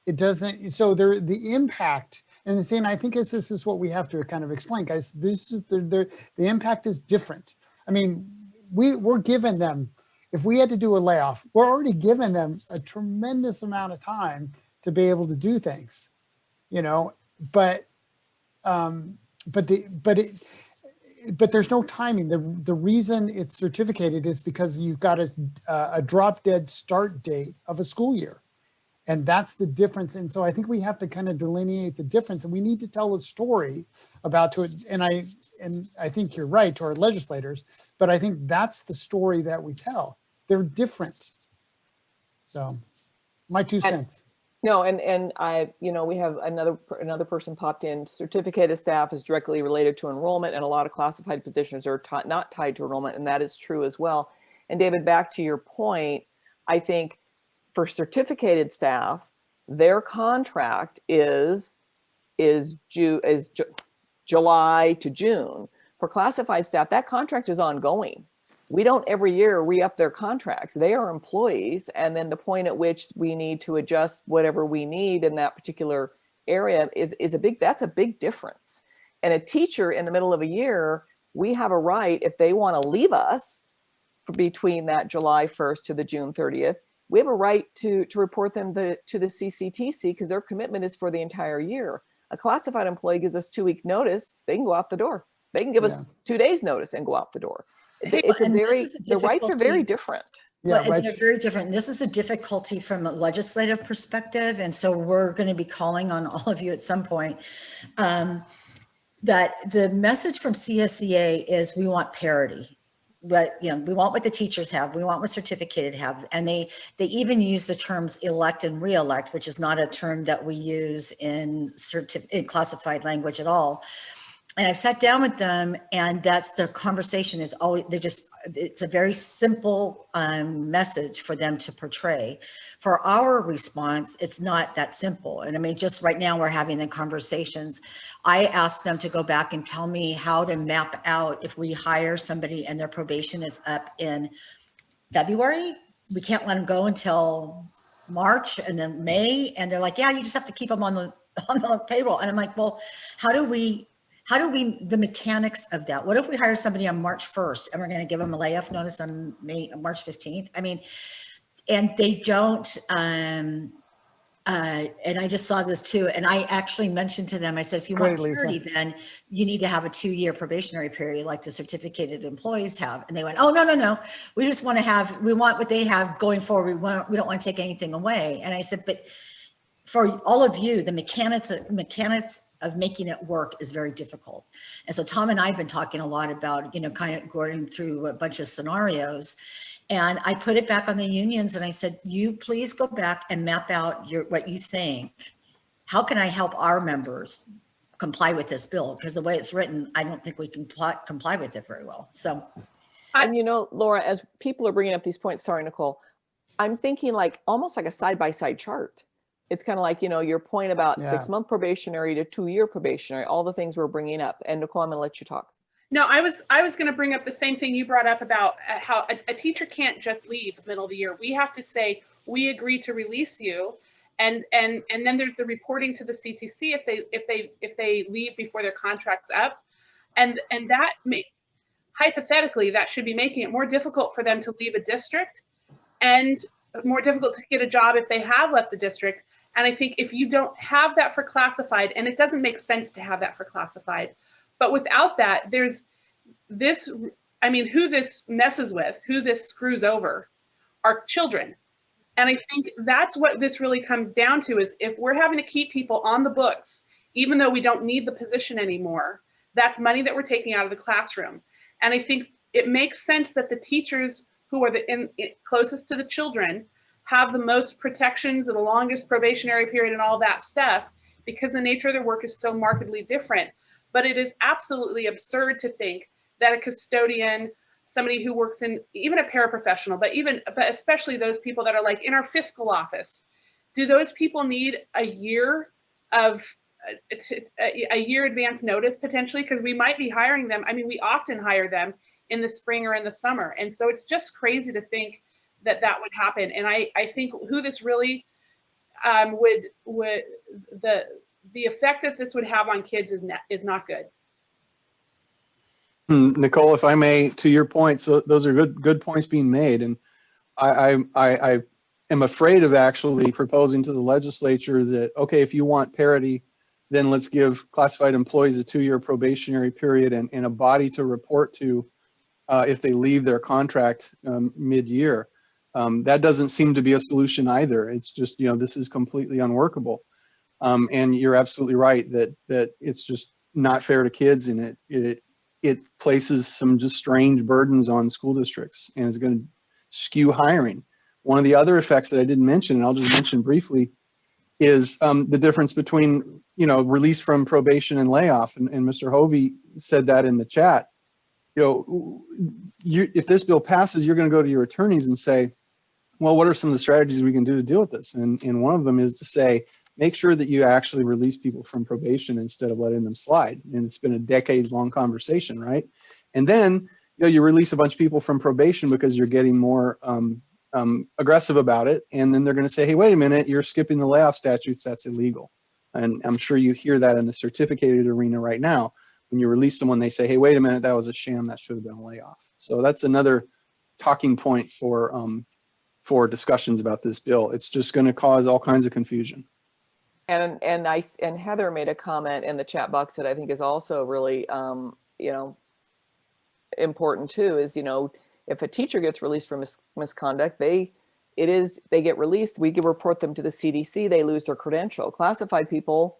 It doesn't, so the impact, and I think this is what we have to kind of explain, guys. This is the impact is different. I mean, we're giving them, if we had to do a layoff, we're already giving them a tremendous amount of time to be able to do things, you know, but there's no timing. The reason it's certificated is because you've got a drop dead start date of a school year. And that's the difference. And so I think we have to kind of delineate the difference, and we need to tell a story about it. And I think you're right, to our legislators, but I think that's the story that we tell. They're different. So my 2 cents. No, and I, you know, we have another person popped in. Certificated staff is directly related to enrollment, and a lot of classified positions are not tied to enrollment, and that is true as well. And David, back to your point, I think for certificated staff, their contract is July to June. For classified staff, that contract is ongoing. We don't every year re-up their contracts. They are employees, and then the point at which we need to adjust whatever we need in that particular area that's a big difference. And a teacher in the middle of a year, we have a right, if they want to leave us between that July 1st to the June 30th, we have a right to report them to the CCTC, because their commitment is for the entire year. A classified employee gives us 2-week notice, they can go out the door. They can give us 2 days notice and go out the door. The rights are very different. Yeah, well, they're very different. And this is a difficulty from a legislative perspective. And so we're going to be calling on all of you at some point, that the message from CSEA is we want parity. But, you know, we want what the teachers have, we want what certificated have. And they even use the terms elect and re-elect, which is not a term that we use in classified language at all. And I've sat down with them, and that's their conversation is always, it's a very simple message for them to portray. For our response, it's not that simple. And I mean, just right now we're having the conversations. I asked them to go back and tell me how to map out if we hire somebody and their probation is up in February, we can't let them go until March and then May. And they're like, yeah, you just have to keep them on the payroll. And I'm like, well, how how do we, the mechanics of that? What if we hire somebody on March 1st and we're going to give them a layoff notice on March 15th? I mean, and they don't, and I just saw this too. And I actually mentioned to them, I said, if you want Great, Lisa. parity, then you need to have a 2-year probationary period like the certificated employees have. And they went, oh, no. We just want to have, we want what they have going forward. We don't want to take anything away. And I said, but for all of you, the mechanics of making it work is very difficult. And so Tom and I have been talking a lot about, kind of going through a bunch of scenarios. And I put it back on the unions and I said, you please go back and map out what you think. How can I help our members comply with this bill? Because the way it's written, I don't think we can comply with it very well. So. And Laura, as people are bringing up these points, sorry, Nicole, I'm thinking almost like a side-by-side chart. It's kind of like, your point about 6-month probationary to 2-year probationary, all the things we're bringing up. And Nicole, I'm going to let you talk. No, I was going to bring up the same thing you brought up about how a teacher can't just leave the middle of the year. We have to say, we agree to release you. And then there's the reporting to the CTC if they leave before their contract's up. And that hypothetically, that should be making it more difficult for them to leave a district and more difficult to get a job if they have left the district. And I think if you don't have that for classified, and it doesn't make sense to have that for classified, but without that, there's this, who this messes with, who this screws over are children. And I think that's what this really comes down to, is if we're having to keep people on the books, even though we don't need the position anymore, that's money that we're taking out of the classroom. And I think it makes sense that the teachers who are closest to the children have the most protections and the longest probationary period and all that stuff, because the nature of their work is so markedly different. But it is absolutely absurd to think that a custodian, somebody who works in, even a paraprofessional, but especially those people that are in our fiscal office, do those people need a year advance notice potentially? Because we might be hiring them. We often hire them in the spring or in the summer. And so it's just crazy to think that would happen. And I think who this really the effect that this would have on kids is not good. Nicole, if I may, to your point, so those are good points being made. And I am afraid of actually proposing to the legislature that, okay, if you want parity, then let's give classified employees a 2-year probationary period and a body to report to if they leave their contract mid-year. That doesn't seem to be a solution either. It's just, this is completely unworkable. And you're absolutely right that it's just not fair to kids, and it places some just strange burdens on school districts, and it's going to skew hiring. One of the other effects that I didn't mention, and I'll just mention briefly, is the difference between, release from probation and layoff. And Mr. Hovey said that in the chat. If this bill passes, you're going to go to your attorneys and say, well, what are some of the strategies we can do to deal with this? And one of them is to say, make sure that you actually release people from probation instead of letting them slide. And it's been a decades-long conversation, right? And then, you release a bunch of people from probation because you're getting more aggressive about it. And then they're going to say, hey, wait a minute, you're skipping the layoff statutes. That's illegal. And I'm sure you hear that in the certificated arena right now. When you release someone, they say, hey, wait a minute, that was a sham. That should have been a layoff. So that's another talking point for discussions about this bill. It's just going to cause all kinds of confusion. And Heather made a comment in the chat box that I think is also really, important too, is, if a teacher gets released for misconduct, they get released. We can report them to the CDC. They lose their credential. Classified people,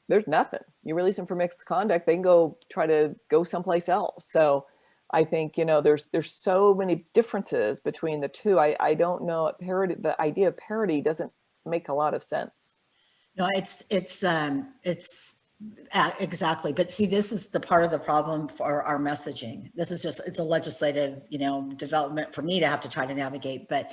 there's nothing. You release them for misconduct, they can try to go someplace else. So I think, there's so many differences between the two. I don't know, the idea of parity doesn't make a lot of sense. No, it's exactly. But see, this is the part of the problem for our messaging. This is it's a legislative, development for me to have to try to navigate, but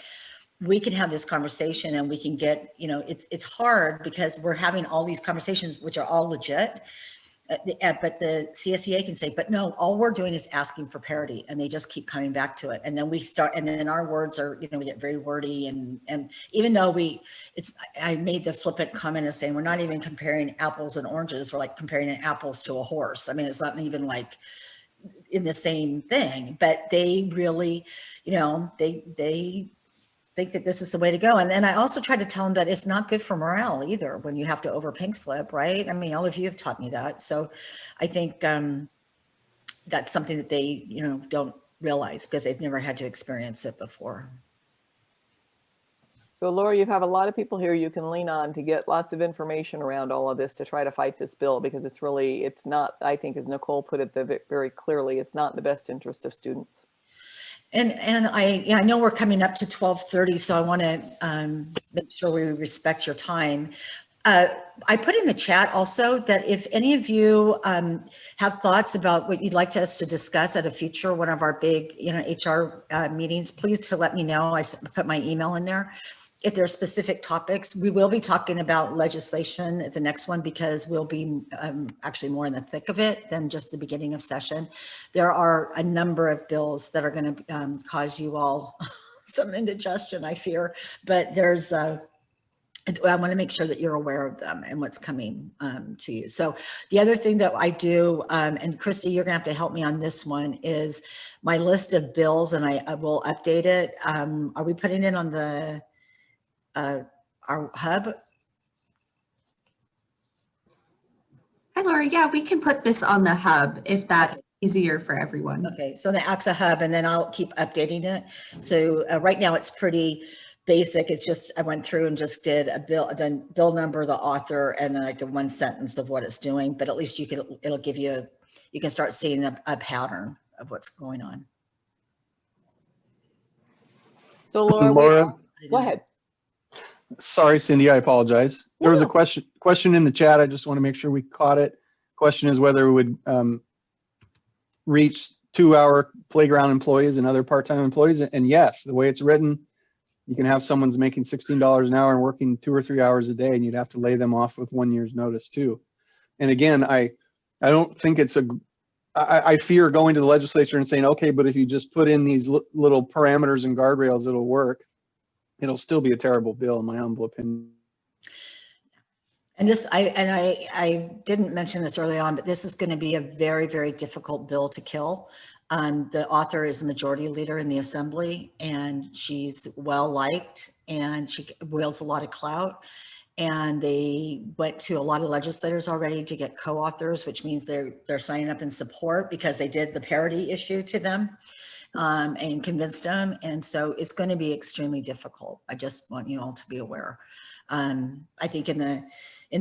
we can have this conversation and we can get, it's hard because we're having all these conversations, which are all legit. But the CSEA can say, but no, all we're doing is asking for parity, and they just keep coming back to it. And then we start, and then our words are, we get very wordy, and even though I made the flippant comment of saying we're not even comparing apples and oranges, we're like comparing an apples to a horse. I mean, it's not even like in the same thing, but they really, they think that this is the way to go. And then I also try to tell them that it's not good for morale either when you have to over pink slip, right? I mean, all of you have taught me that. So I think that's something that they, don't realize because they've never had to experience it before. So Laura, you have a lot of people here you can lean on to get lots of information around all of this to try to fight this bill, because it's not, I think, as Nicole put it very clearly, it's not in the best interest of students. And I know we're coming up to 12:30, so I want to make sure we respect your time. I put in the chat also that if any of you have thoughts about what you'd like us to discuss at a future one of our big, HR meetings, please to let me know. I put my email in there. If there are specific topics, we will be talking about legislation at the next one because we'll be actually more in the thick of it than just the beginning of session. There are a number of bills that are going to cause you all some indigestion, I fear, but I want to make sure that you're aware of them and what's coming to you. So the other thing that I do, and Christy, you're gonna have to help me on this one, is my list of bills, and I will update it. Are we putting it on the our hub? Hi, Laura. Yeah, we can put this on the hub if that's easier for everyone. Okay, so the ACSA hub, and then I'll keep updating it. So right now it's pretty basic. It's just, I went through and just did a bill, then bill number, the author, and like a one sentence of what it's doing, but at least it'll give you, you can start seeing a pattern of what's going on. So Laura, go ahead. Sorry, Cindy, I apologize. There was a question in the chat. I just want to make sure we caught it. Question is whether we would reach 2-hour playground employees and other part-time employees. And yes, the way it's written, you can have someone's making $16 an hour and working 2 or 3 hours a day, and you'd have to lay them off with 1 year's notice too. And again, I don't think I fear going to the legislature and saying, okay, but if you just put in these little parameters and guardrails, it'll work. It'll still be a terrible bill, in my humble opinion. And this, I didn't mention this early on, but this is going to be a very, very difficult bill to kill. The author is the majority leader in the assembly, and she's well liked, and she wields a lot of clout. And they went to a lot of legislators already to get co-authors, which means they're signing up in support because they did the parity issue to them. And convinced them. And so it's going to be extremely difficult. I just want you all to be aware. I think in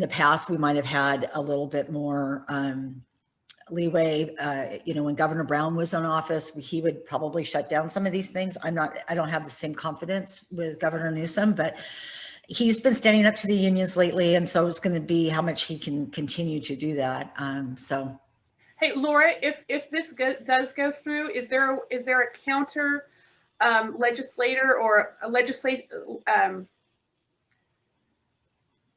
the past, we might have had a little bit more leeway. When Governor Brown was in office, he would probably shut down some of these things. I don't have the same confidence with Governor Newsom, but he's been standing up to the unions lately. And so it's going to be how much he can continue to do that. Hey, Laura, if this does go through, is there a counter legislator or a legislate?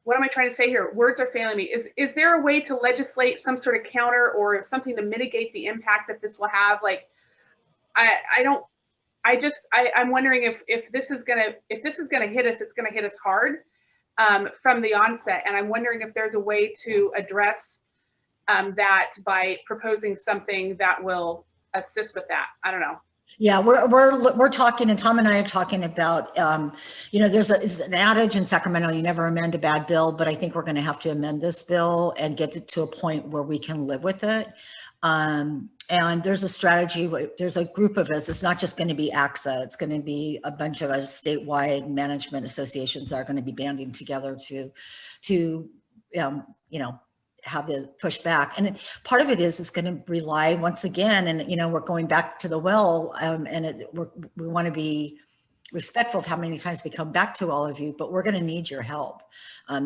What am I trying to say here? Words are failing me. Is there a way to legislate some sort of counter or something to mitigate the impact that this will have? Like, I'm wondering if this is gonna hit us, it's gonna hit us hard from the onset, and I'm wondering if there's a way to address that by proposing something that will assist with that. I don't know. Yeah, we're talking, and Tom and I are talking about, there's an adage in Sacramento, you never amend a bad bill, but I think we're going to have to amend this bill and get it to a point where we can live with it. And there's a strategy, there's a group of us, it's not just going to be ACSA, it's going to be a bunch of us statewide management associations that are going to be banding together to have this push back. And part of it is going to rely once again, and we're going back to the well, we want to be respectful of how many times we come back to all of you, but we're going to need your help.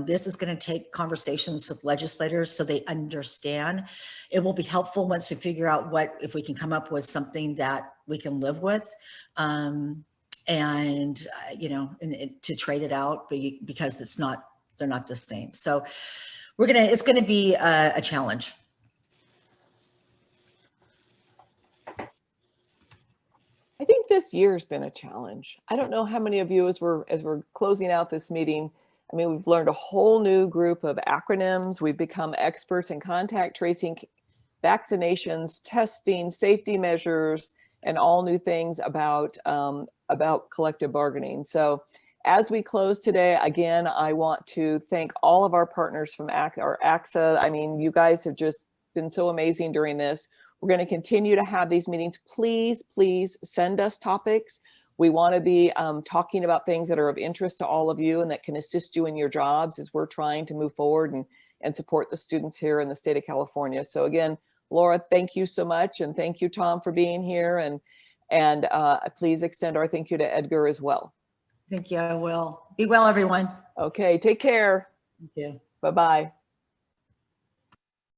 This is going to take conversations with legislators so they understand. It will be helpful once we figure out if we can come up with something that we can live with, and to trade it out because they're not the same. So it's going to be a challenge. this year's been a challenge. I don't know how many of you, as we're closing out this meeting, I mean, we've learned a whole new group of acronyms. We've become experts in contact tracing, vaccinations, testing, safety measures, and all new things about collective bargaining. So as we close today, again, I want to thank all of our partners from ACSA. I mean, you guys have just been so amazing during this. We're going to continue to have these meetings. Please, please send us topics. We want to be talking about things that are of interest to all of you and that can assist you in your jobs as we're trying to move forward and support the students here in the state of California. So again, Laura, thank you so much. And thank you, Tom, for being here. And please extend our thank you to Edgar as well. Thank you. I will. Be well, everyone. Okay, take care. Thank you. Bye-bye.